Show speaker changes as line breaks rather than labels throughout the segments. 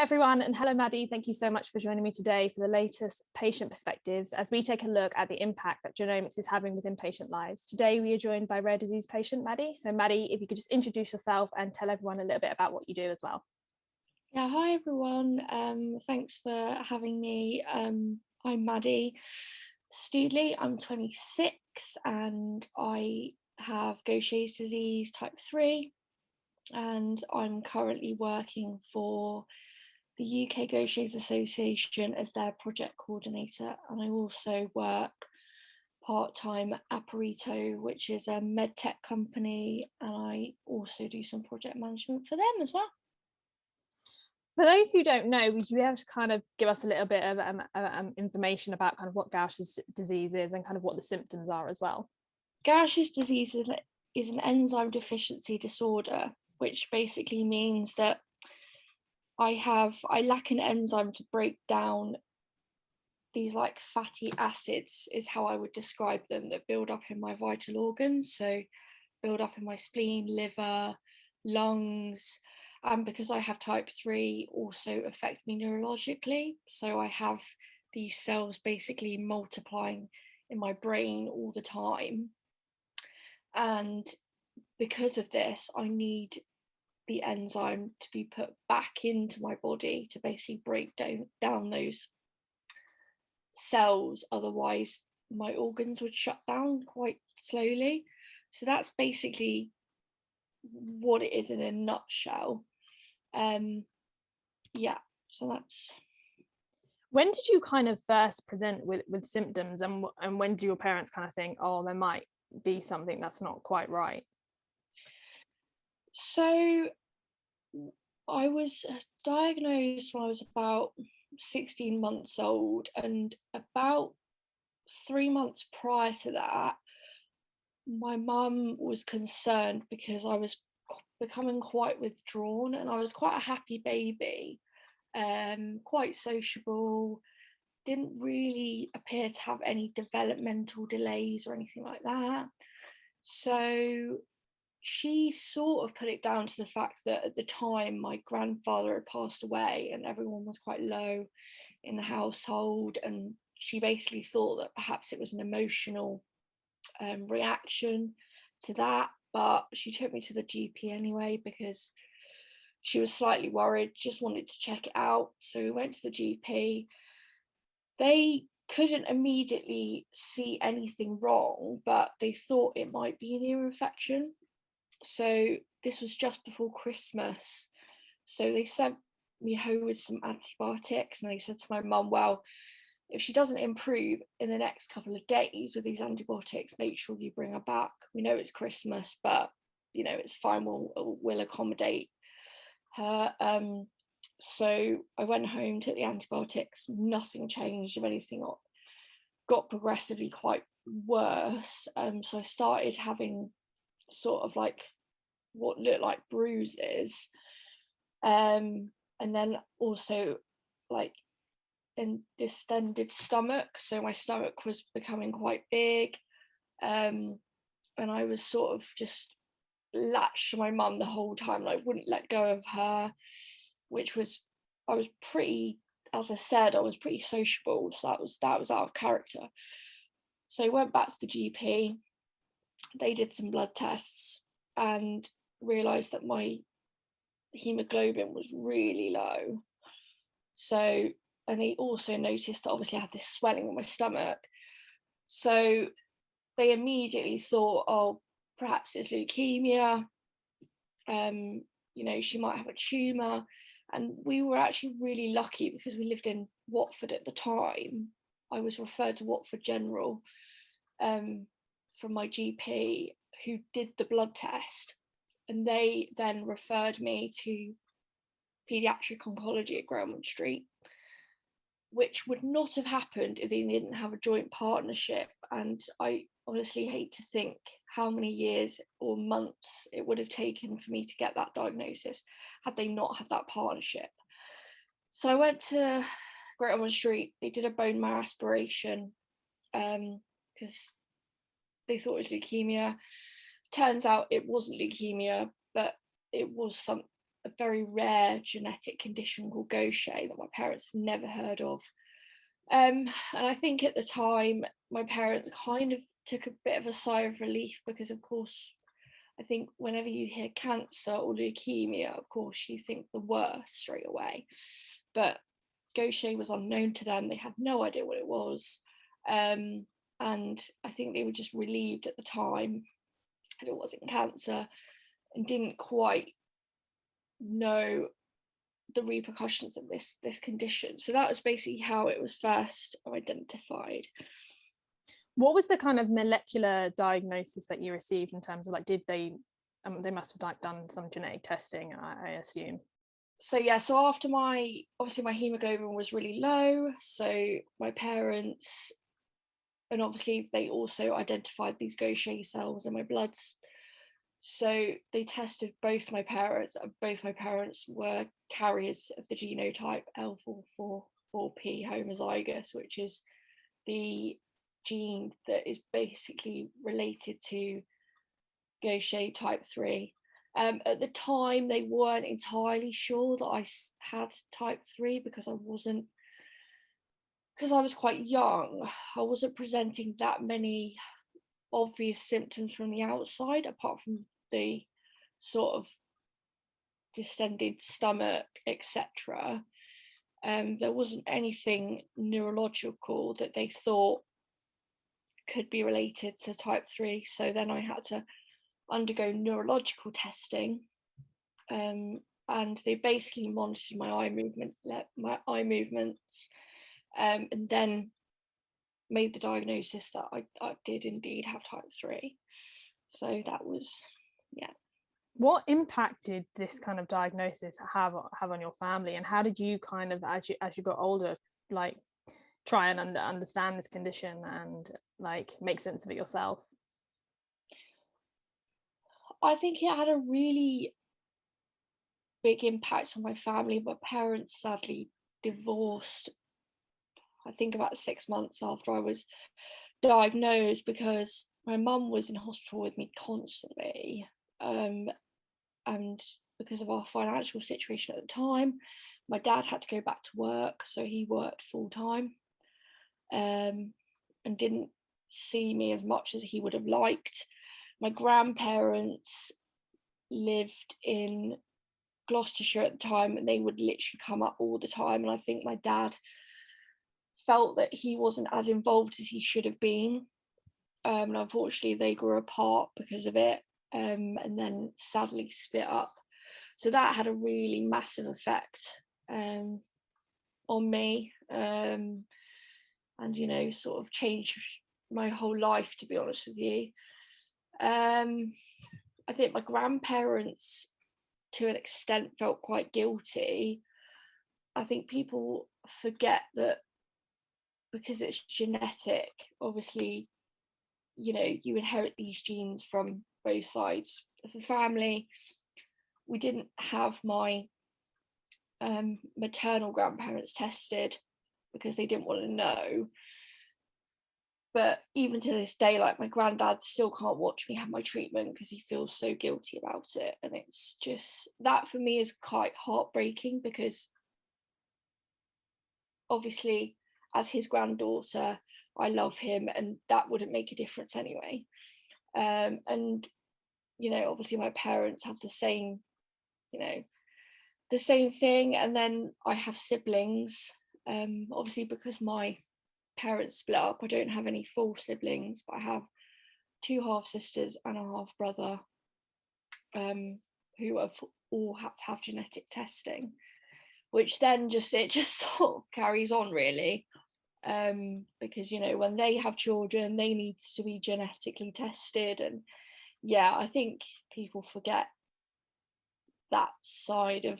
everyone, and hello Maddie, thank you so much for joining me today for the latest patient perspectives as we take a look at the impact that genomics is having within patient lives. Today we are joined by rare disease patient Maddie. So Maddie, if you could just introduce yourself and tell everyone a little bit about what you do as well.
Yeah, hi everyone, thanks for having me. I'm Maddie Stoodley, I'm 26 and I have Gaucher's disease type 3, and I'm currently working for the UK Gaucher's Association as their project coordinator, and I also work part-time at Apparito, which is a medtech company, and I also do some project management for them as well.
For those who don't know, would you be able to kind of give us a little bit of information about kind of what Gaucher's disease is and kind of what the symptoms are as well?
Gaucher's disease is an enzyme deficiency disorder, which basically means that I lack an enzyme to break down these like fatty acids, is how I would describe them, that build up in my vital organs. So build up in my spleen, liver, lungs, and because I have type 3 also affect me neurologically. So I have these cells basically multiplying in my brain all the time. And because of this, I need the enzyme to be put back into my body to basically break down those cells. Otherwise, my organs would shut down quite slowly. So that's basically what it is in a nutshell. Yeah, so that's.
When did you kind of first present with symptoms, and when do your parents kind of think, oh, there might be something that's not quite right?
So I was diagnosed when I was about 16 months old, and about 3 months prior to that, my mum was concerned because I was becoming quite withdrawn, and I was quite a happy baby, quite sociable, didn't really appear to have any developmental delays or anything like that. So she sort of put it down to the fact that at the time my grandfather had passed away and everyone was quite low in the household, and she basically thought that perhaps it was an emotional reaction to that. But she took me to the GP anyway because she was slightly worried, just wanted to check it out. So we went to the GP. They couldn't immediately see anything wrong, but they thought it might be an ear infection. So this was just before Christmas. So they sent me home with some antibiotics, and they said to my mum, well, if she doesn't improve in the next couple of days with these antibiotics, make sure you bring her back. We know it's Christmas, but you know, it's fine, we'll accommodate her. So I went home, took the antibiotics, nothing changed. If anything, got progressively quite worse. So I started having sort of like what looked like bruises, and then also like in distended stomach. So my stomach was becoming quite big, and I was sort of just latched to my mum the whole time, and I wouldn't let go of her, which was, I was pretty, as I said, I was pretty sociable, so that was out of character. So I went back to the GP. They did some blood tests and realised that my hemoglobin was really low. So, and they also noticed that obviously I had this swelling in my stomach. So they immediately thought, oh, perhaps it's leukemia. You know, she might have a tumour. And we were actually really lucky because we lived in Watford at the time. I was referred to Watford General from my GP, who did the blood test, and they then referred me to paediatric oncology at Greenwich Street, which would not have happened if they didn't have a joint partnership. And I honestly hate to think how many years or months it would have taken for me to get that diagnosis had they not had that partnership. So I went to Great Ormond Street. They did a bone marrow aspiration because they thought it was leukemia. Turns out it wasn't leukemia, but it was a very rare genetic condition called Gaucher that my parents had never heard of. And I think at the time, my parents kind of took a bit of a sigh of relief because, of course, I think whenever you hear cancer or leukemia, of course, you think the worst straight away. But Gaucher was unknown to them. They had no idea what it was. And I think they were just relieved at the time that it wasn't cancer and didn't quite know the repercussions of this condition. So that was basically how it was first identified.
What was the kind of molecular diagnosis that you received in terms of like, did they must have done some genetic testing, I assume?
So after my hemoglobin was really low, so my parents, and obviously they also identified these Gaucher cells in my bloods. So they tested both my parents, and both my parents were carriers of the genotype L444P homozygous, which is the gene that is basically related to Gaucher type 3. At the time, they weren't entirely sure that I had type 3 because I was quite young. I wasn't presenting that many obvious symptoms from the outside, apart from the sort of distended stomach, etc. There wasn't anything neurological that they thought could be related to type 3. So then I had to undergo neurological testing, and they basically monitored my eye movements, and then made the diagnosis that I did indeed have type 3. So that was, yeah.
What impact did this kind of diagnosis have on your family, and how did you kind of, as you got older, like try and understand this condition and like make sense of it yourself?
I think it had a really big impact on my family. My parents sadly divorced, I think about 6 months after I was diagnosed, because my mum was in hospital with me constantly, and because of our financial situation at the time, my dad had to go back to work, so he worked full time, and didn't see me as much as he would have liked. My grandparents lived in Gloucestershire at the time, and they would literally come up all the time, and I think my dad felt that he wasn't as involved as he should have been, and unfortunately they grew apart because of it, and then sadly split up. So that had a really massive effect on me, and sort of changed my whole life, to be honest with you. I think my grandparents to an extent felt quite guilty. I think people forget that because it's genetic, obviously, you inherit these genes from both sides of the family. We didn't have my maternal grandparents tested because they didn't want to know. But even to this day, like, my granddad still can't watch me have my treatment because he feels so guilty about it. And it's just, that for me is quite heartbreaking, because obviously as his granddaughter, I love him, and that wouldn't make a difference anyway. And obviously my parents have the same thing. And then I have siblings, obviously because my parents split up, I don't have any full siblings, but I have 2 half sisters and a half brother, who have all had to have genetic testing, which then just sort of carries on, really, because when they have children, they need to be genetically tested. And I think people forget that side of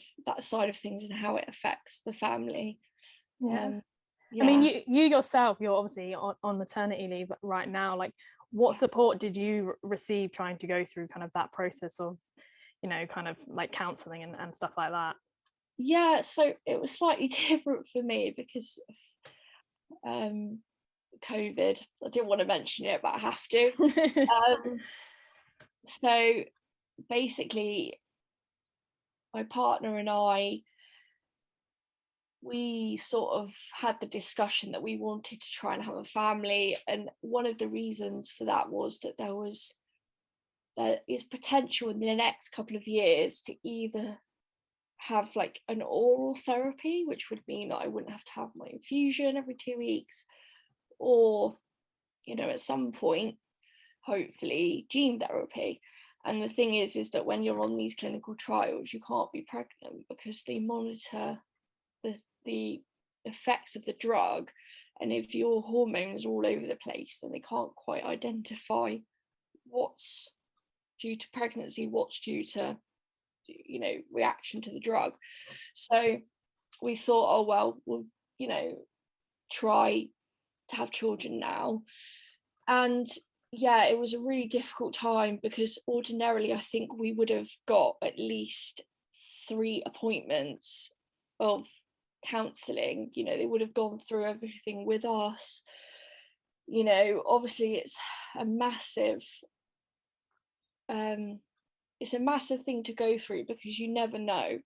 things and how it affects the family.
I mean, you yourself, you're obviously on maternity leave right now. Like, what support did you receive trying to go through kind of that process of kind of like counseling and stuff like that?
So it was slightly different for me because COVID. I didn't want to mention it, but I have to. So basically, my partner and I, we sort of had the discussion that we wanted to try and have a family, and one of the reasons for that was that there is potential in the next couple of years to either have like an oral therapy, which would mean that I wouldn't have to have my infusion every 2 weeks, or, you know, at some point, hopefully, gene therapy. And the thing is that when you're on these clinical trials, you can't be pregnant because they monitor the effects of the drug. And if your hormones are all over the place, then they can't quite identify what's due to pregnancy, what's due to, you know, reaction to the drug. So we thought, oh, well, we'll, you know, try to have children now. And yeah, it was a really difficult time because ordinarily I think we would have got at least 3 appointments of counselling. You know, they would have gone through everything with us. You know, obviously it's a massive thing to go through because you never know.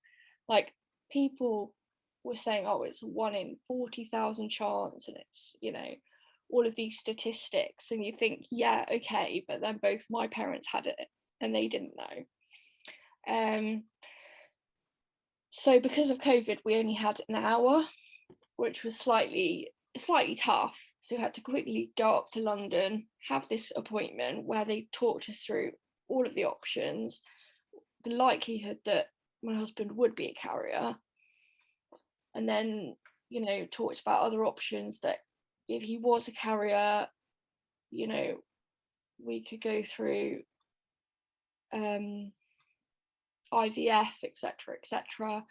Like, people were saying, oh, it's a 1 in 40,000 chance, and it's, you know, all of these statistics, and you think, yeah, okay, but then both my parents had it and they didn't know. So because of COVID, we only had an hour, which was slightly tough. So we had to quickly go up to London, have this appointment where they talked us through all of the options, the likelihood that my husband would be a carrier, and then, you know, talked about other options that if he was a carrier, you know, we could go through IVF, etc., etc.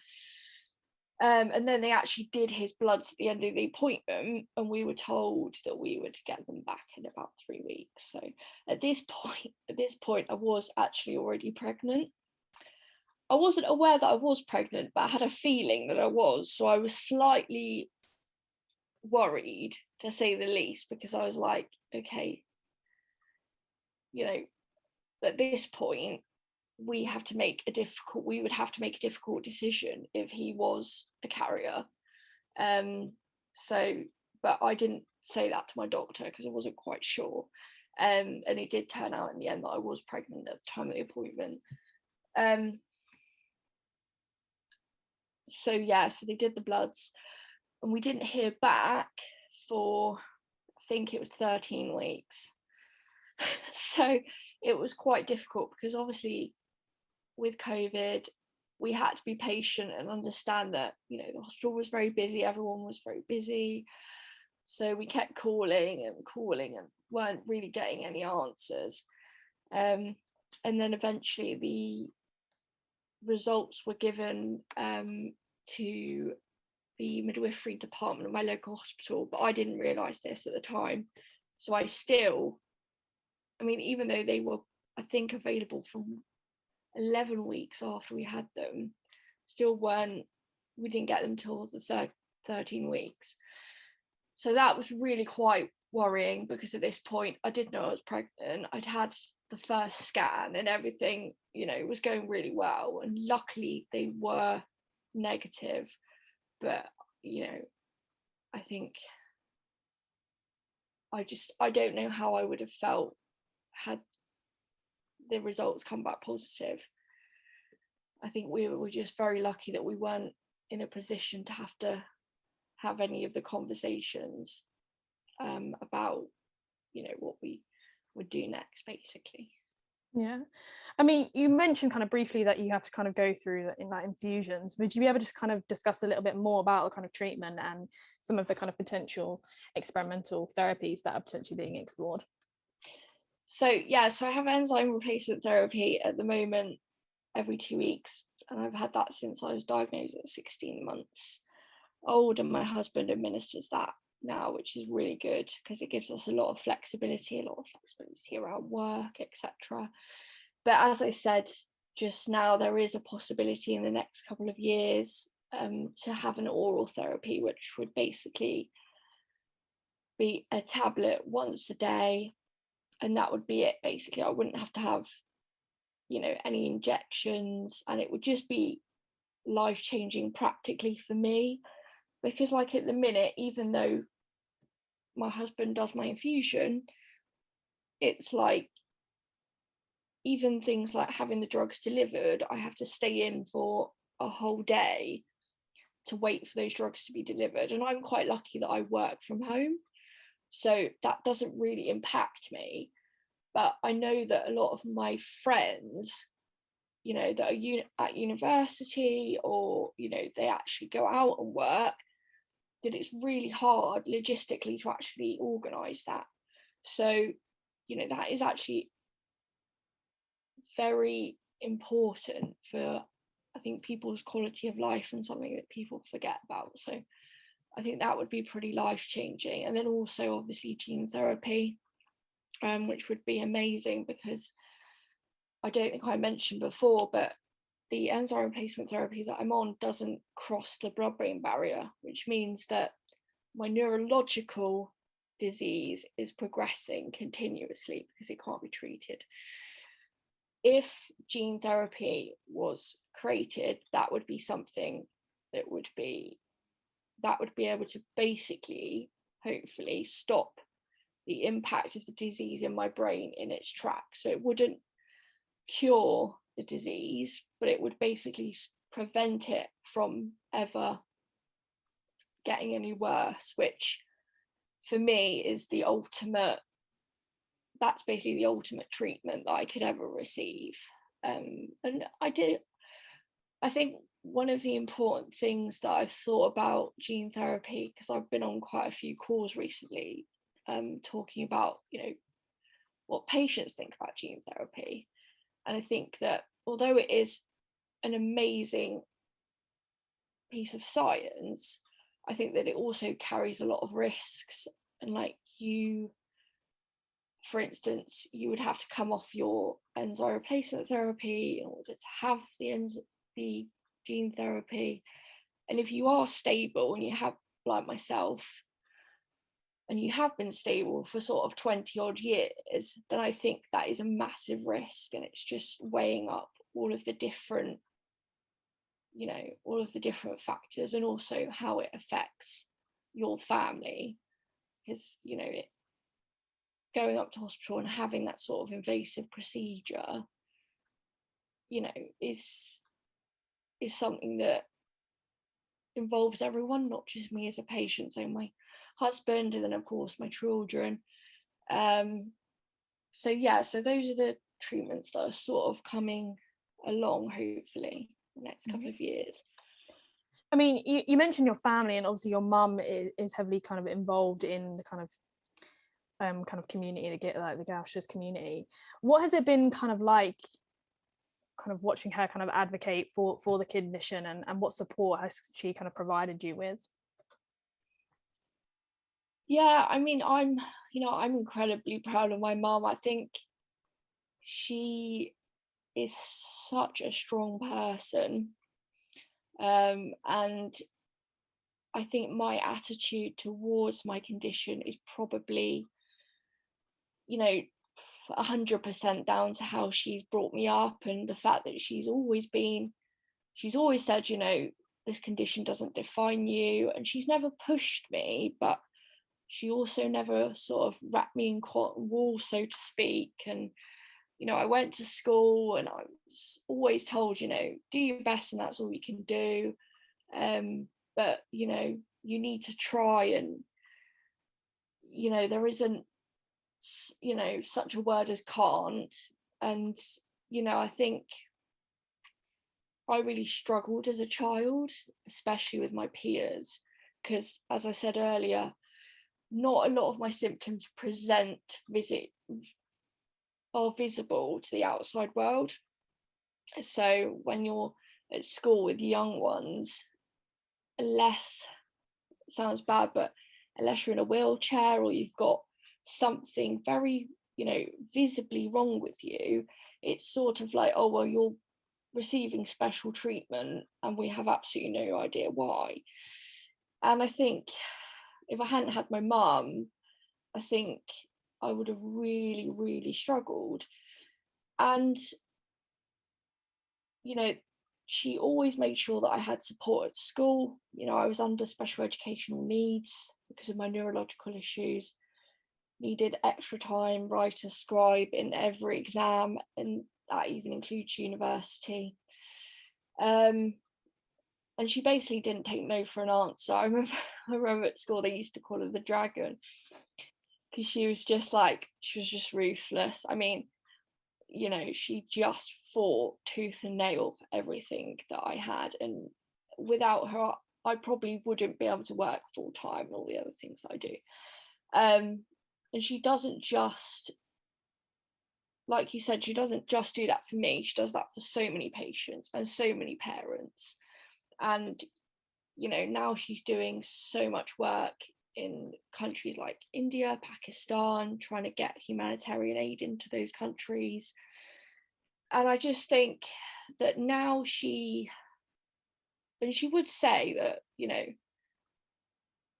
And then they actually did his bloods at the end of the appointment, and we were told that we would get them back in about 3 weeks. So at this point, I was actually already pregnant. I wasn't aware that I was pregnant, but I had a feeling that I was. So I was slightly worried, to say the least, because I was like, okay, you know, at this point, we would have to make a difficult decision if he was a carrier. So, but I didn't say that to my doctor because I wasn't quite sure. And it did turn out in the end that I was pregnant at the time of the appointment. So yeah, so they did the bloods, and we didn't hear back for, I think it was 13 weeks. So it was quite difficult because obviously with COVID, we had to be patient and understand that, you know, the hospital was very busy, everyone was very busy. So we kept calling and weren't really getting any answers. And then eventually the results were given to the midwifery department of my local hospital, but I didn't realise this at the time. So even though they were, I think, available from 11 weeks after we had them, we didn't get them till the 13 weeks. So that was really quite worrying because at this point I did know I was pregnant. I'd had the first scan and everything, you know, was going really well, and luckily they were negative. But, you know, I think I don't know how I would have felt had the results come back positive. I think we were just very lucky that we weren't in a position to have any of the conversations about, you know, what we would do next, basically.
Yeah, I mean, you mentioned kind of briefly that you have to kind of go through that in that infusions. Would you be able to just kind of discuss a little bit more about the kind of treatment and some of the kind of potential experimental therapies that are potentially being explored?
So yeah, so I have enzyme replacement therapy at the moment every 2 weeks, and I've had that since I was diagnosed at 16 months old, and my husband administers that now, which is really good because it gives us a lot of flexibility around work, etc. But as I said just now, there is a possibility in the next couple of years to have an oral therapy, which would basically be a tablet once a day, and that would be it. Basically, I wouldn't have to have, you know, any injections, and it would just be life-changing practically for me, because like at the minute, even though my husband does my infusion, it's like even things like having the drugs delivered, I have to stay in for a whole day to wait for those drugs to be delivered. And I'm quite lucky that I work from home, so that doesn't really impact me. But I know that a lot of my friends, you know, that are at university, or, you know, they actually go out and work, that it's really hard logistically to actually organise that. So, you know, that is actually very important for, I think, people's quality of life, and something that people forget about. So I think that would be pretty life-changing. And then also obviously gene therapy, which would be amazing, because I don't think I mentioned before, but the enzyme replacement therapy that I'm on doesn't cross the blood-brain barrier, which means that my neurological disease is progressing continuously because it can't be treated. If gene therapy was created, that would be something that would be able to basically, hopefully, stop the impact of the disease in my brain in its tracks. So it wouldn't cure the disease, but it would basically prevent it from ever getting any worse, which for me is the ultimate, that's basically the ultimate treatment that I could ever receive. And I think one of the important things that I've thought about gene therapy, because I've been on quite a few calls recently, talking about, you know, what patients think about gene therapy. And I think that although it is an amazing piece of science, I think that it also carries a lot of risks. And like, you, for instance, you would have to come off your enzyme replacement therapy in order to have the gene therapy. And if you are stable, and you have, like myself, and you have been stable for sort of 20 odd years, then I think that is a massive risk. And it's just weighing up all of the different, you know, all of the different factors, and also how it affects your family. Because, you know, going up to hospital and having that sort of invasive procedure, you know, is something that involves everyone, not just me as a patient, so my husband, and then of course my children. So yeah, so those are the treatments that are sort of coming along, hopefully, the next couple of years.
I mean, you mentioned your family, and obviously your mum is heavily kind of involved in the kind of community, like the Gaucher's community. What has it been kind of like, kind of watching her kind of advocate for the condition, and what support has she kind of provided you with?
Yeah, I mean, I'm incredibly proud of my mum. I think she is such a strong person, and I think my attitude towards my condition is probably, you know, 100% down to how she's brought me up, and the fact that she's always said, you know, this condition doesn't define you. And she's never pushed me, but she also never sort of wrapped me in wool, so to speak. And, you know, I went to school, and I was always told, you know, do your best and that's all you can do. But, you know, you need to try, and, you know, there isn't, you know, such a word as can't. And, you know, I think I really struggled as a child, especially with my peers, because, as I said earlier, not a lot of my symptoms are visible to the outside world. So when you're at school with young ones, unless, it sounds bad, but unless you're in a wheelchair, or you've got something very, you know, visibly wrong with you, it's sort of like, oh, well, you're receiving special treatment, and we have absolutely no idea why. And I think if I hadn't had my mum, I think I would have really, really struggled. And, you know, she always made sure that I had support at school. You know, I was under special educational needs because of my neurological issues, needed extra time, writer, scribe in every exam, and that even includes university. And she basically didn't take no for an answer. I remember at school they used to call her the dragon, because she was just ruthless. I mean, you know, she just fought tooth and nail for everything that I had, and without her I probably wouldn't be able to work full time and all the other things I do. And she doesn't just, like you said, she doesn't just do that for me, she does that for so many patients and so many parents. And you know, now she's doing so much work in countries like India, Pakistan, trying to get humanitarian aid into those countries. And I just think that now she would say that, you know,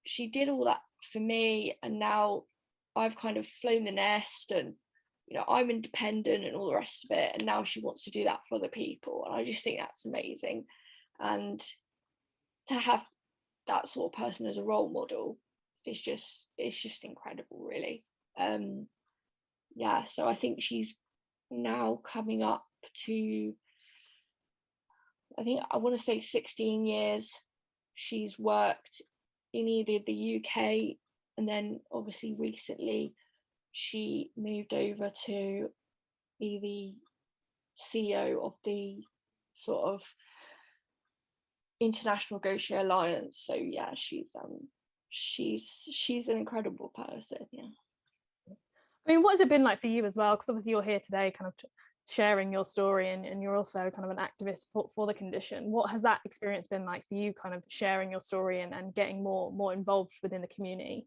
she did all that for me, and now I've kind of flown the nest, and you know, I'm independent and all the rest of it, and now she wants to do that for other people. And I just think that's amazing. And to have that sort of person as a role model, it's just incredible, really. Yeah, so I think she's now coming up to, I want to say 16 years she's worked in either the UK, and then obviously recently she moved over to be the CEO of the sort of International Gaucher Alliance. So yeah, she's an incredible person. Yeah.
I mean, what has it been like for you as well? Because obviously you're here today kind of sharing your story, and you're also kind of an activist for the condition. What has that experience been like for you, kind of sharing your story and getting more involved within the community?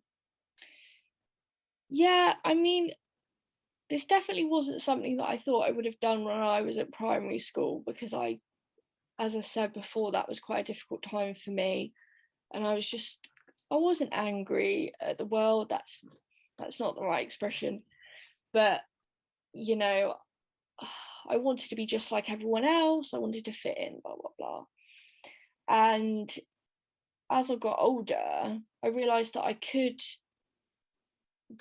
Yeah, I mean, this definitely wasn't something that I thought I would have done when I was at primary school, because as I said before, that was quite a difficult time for me. And I wasn't angry at the world, that's not the right expression, but you know, I wanted to be just like everyone else, I wanted to fit in, blah blah blah. And as I got older, I realized that I could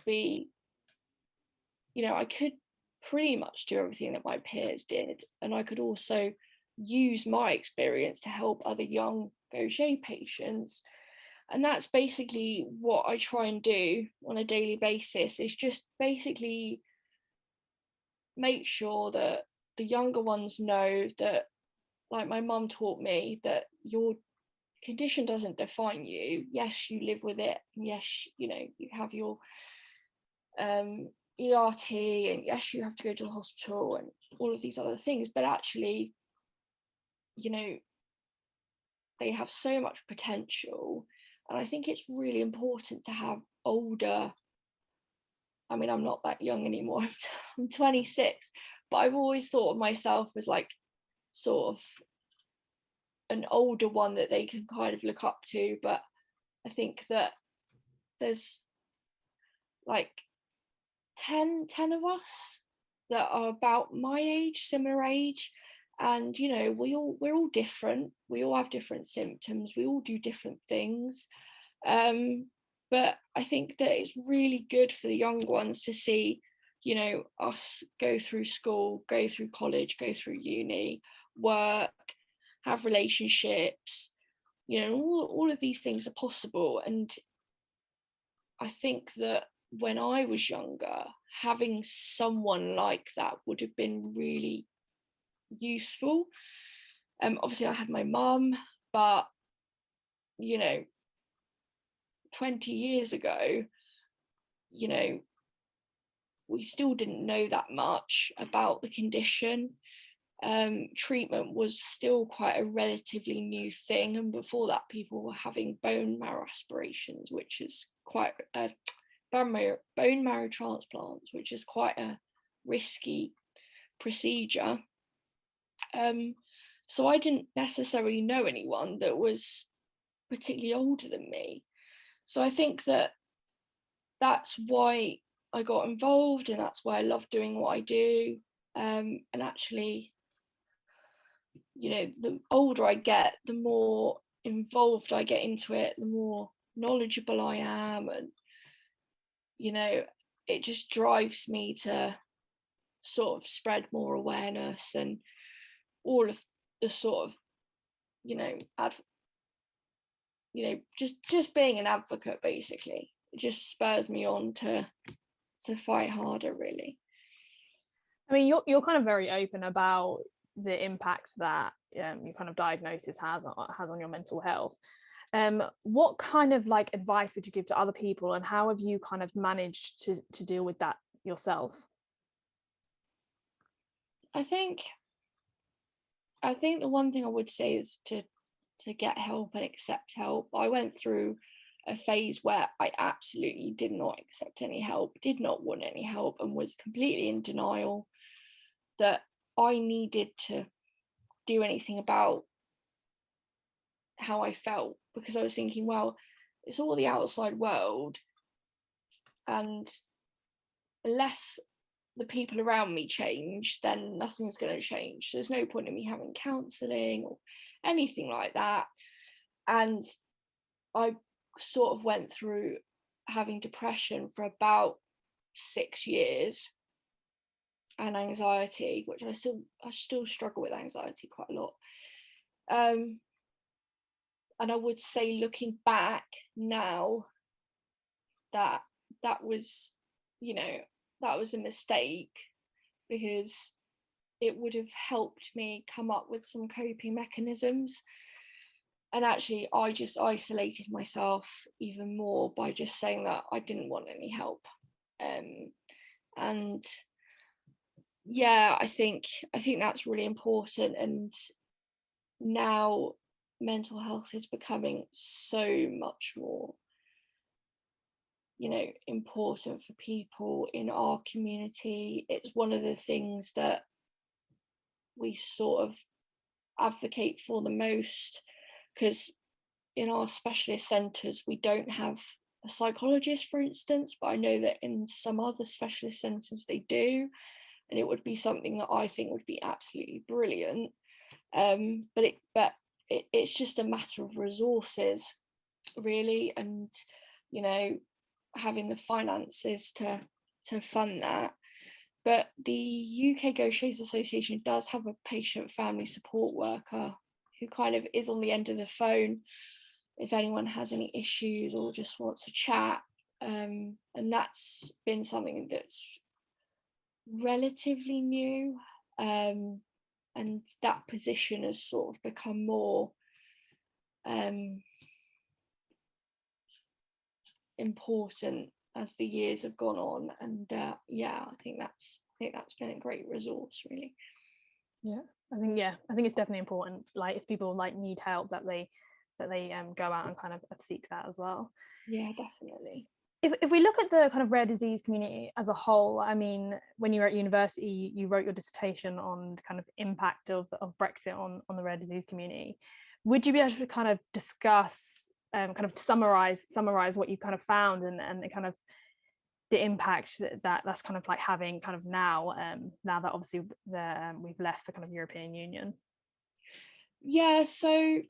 be, you know, I could pretty much do everything that my peers did, and I could also use my experience to help other young Gaucher patients. And that's basically what I try and do on a daily basis, is just basically make sure that the younger ones know that, like my mum taught me, that your condition doesn't define you. Yes, you live with it, and yes, you know, you have your ERT, and yes, you have to go to the hospital and all of these other things, but actually, you know, they have so much potential. And I think it's really important to have older, I mean, I'm not that young anymore, I'm 26, but I've always thought of myself as like sort of an older one that they can kind of look up to. But I think that there's like 10 of us that are about my age, similar age, and you know, we're all different, we all have different symptoms, we all do different things. But I think that it's really good for the young ones to see, you know, us go through school, go through college, go through uni, work, have relationships, you know, all of these things are possible. And I think that when I was younger, having someone like that would have been really useful. Obviously I had my mum, but you know, 20 years ago, you know, we still didn't know that much about the condition. Treatment was still quite a relatively new thing, and before that people were having bone marrow aspirations, which is quite bone marrow transplants, which is quite a risky procedure. So I didn't necessarily know anyone that was particularly older than me. So I think that that's why I got involved, and that's why I love doing what I do. And actually, the older I get, the more involved I get into it, the more knowledgeable I am, and it just drives me to sort of spread more awareness and all of the sort of just being an advocate. Basically, it just spurs me on to fight harder, really.
I mean, you're kind of very open about the impact that your kind of diagnosis has on your mental health. What kind of like advice would you give to other people, and how have you kind of managed to deal with that yourself?
I think the one thing I would say is to get help and accept help. I went through a phase where I absolutely did not accept any help, did not want any help, and was completely in denial that I needed to do anything about how I felt, because I was thinking, well, it's all the outside world, and unless the people around me change, then nothing's going to change. There's no point in me having counselling or anything like that. And I sort of went through having depression for about 6 years, and anxiety, which I still struggle with anxiety quite a lot. And I would say, looking back now, that was that was a mistake, because it would have helped me come up with some coping mechanisms. And actually, I just isolated myself even more by just saying that I didn't want any help. And yeah, I think that's really important. And now mental health is becoming so much more important for people in our community. It's one of the things that we sort of advocate for the most, because in our specialist centres we don't have a psychologist, for instance, but I know that in some other specialist centres they do, and it would be something that I think would be absolutely brilliant. But it's just a matter of resources, really, and having the finances to fund that. But the UK Gaucher Association does have a patient family support worker who kind of is on the end of the phone if anyone has any issues or just wants to chat. And that's been something that's relatively new. And that position has sort of become more important as the years have gone on. And I think that's been a great resource, really.
I think it's definitely important, like if people like need help, that they go out and kind of seek that as well.
Yeah, definitely.
If we look at the kind of rare disease community as a whole, I mean, when you were at university, you wrote your dissertation on the kind of impact of Brexit on the rare disease community. Would you be able to kind of discuss, kind of summarize what you kind of found, and the kind of the impact that's kind of like having kind of now that obviously we've left the kind of European Union?
Yeah, so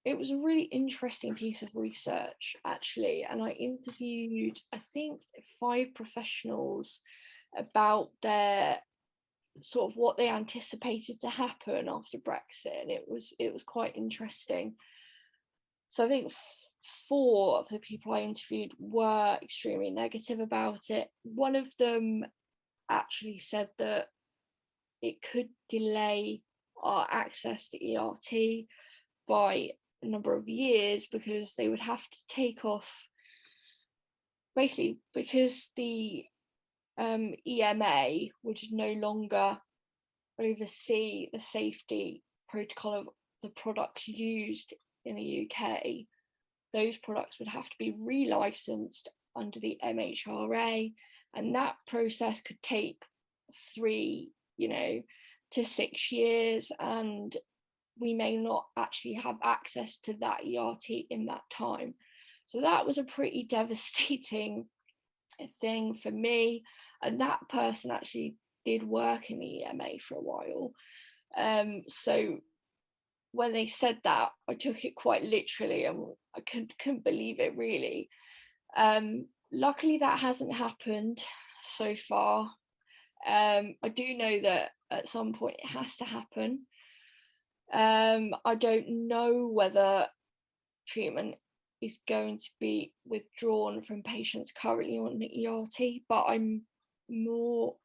it was a really interesting piece of research, actually, and I interviewed, I think, 5 professionals about their sort of what they anticipated to happen after Brexit, and it was quite interesting. So I think 4 of the people I interviewed were extremely negative about it. One of them actually said that it could delay our access to ERT by a number of years, because they would have to take off, basically because the EMA would no longer oversee the safety protocol of the products used in the UK. Those products would have to be relicensed under the MHRA, and that process could take 3 to 6 years, and we may not actually have access to that ERT in that time. So that was a pretty devastating thing for me, and that person actually did work in the EMA for a while. So when they said that, I took it quite literally, and I couldn't believe it, really. Luckily that hasn't happened so far. I do know that at some point it has to happen. I don't know whether treatment is going to be withdrawn from patients currently on ERT, but I'm more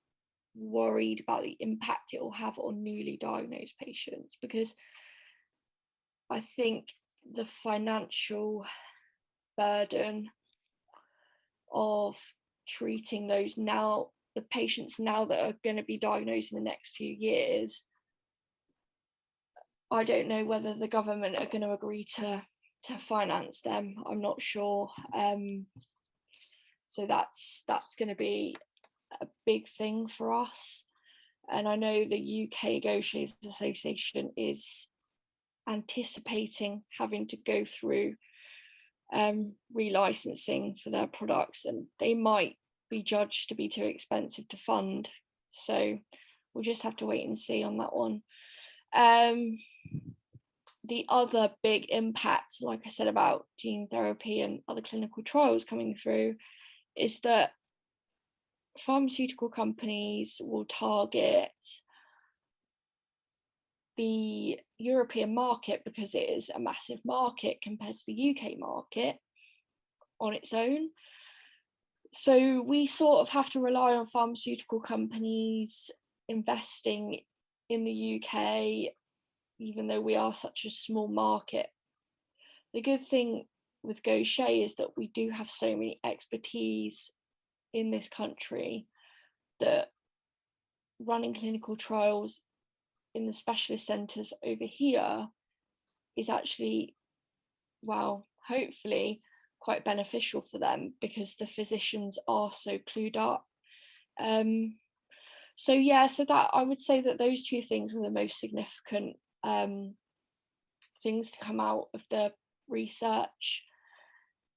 worried about the impact it will have on newly diagnosed patients, because I think the financial burden of treating the patients now that are going to be diagnosed in the next few years, I don't know whether the government are going to agree to finance them. I'm not sure. So that's going to be a big thing for us. And I know the UK Gaucher Association is anticipating having to go through relicensing for their products, and they might be judged to be too expensive to fund. So we'll just have to wait and see on that one. The other big impact, like I said, about gene therapy and other clinical trials coming through, is that pharmaceutical companies will target the European market because it is a massive market compared to the UK market on its own. So we sort of have to rely on pharmaceutical companies investing in the UK, even though we are such a small market. The good thing with Gaucher is that we do have so many expertise in this country that running clinical trials in the specialist centres over here is actually, well, hopefully quite beneficial for them, because the physicians are so clued up. So that I would say that those two things were the most significant things to come out of the research.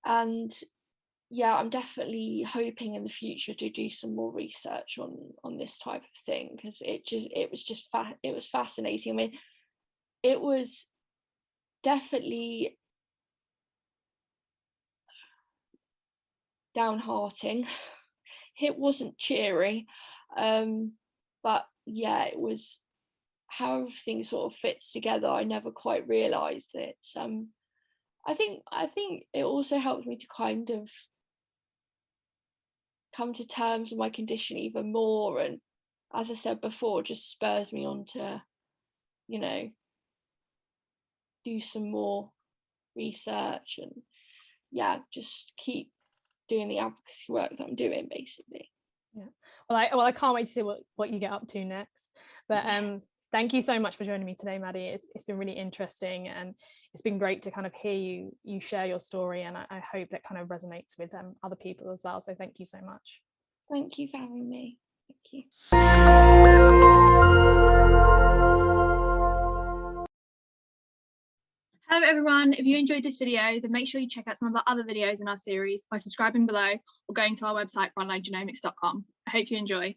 And yeah, I'm definitely hoping in the future to do some more research on this type of thing, because it was fascinating. I mean, it was definitely downhearting. It wasn't cheery, but yeah, it was how everything sort of fits together. I never quite realised it. I think it also helped me to kind of come to terms with my condition even more, and as I said before, just spurs me on to, do some more research and just keep doing the advocacy work that I'm doing, basically.
Yeah, well, I can't wait to see what you get up to next. But thank you so much for joining me today, Maddie. It's been really interesting, and it's been great to kind of hear you share your story, and I hope that kind of resonates with other people as well. So thank you so much.
Thank you for having me. Thank you.
Hello everyone, if you enjoyed this video, then make sure you check out some of our other videos in our series by subscribing below or going to our website frontlinegenomics.com. I hope you enjoy.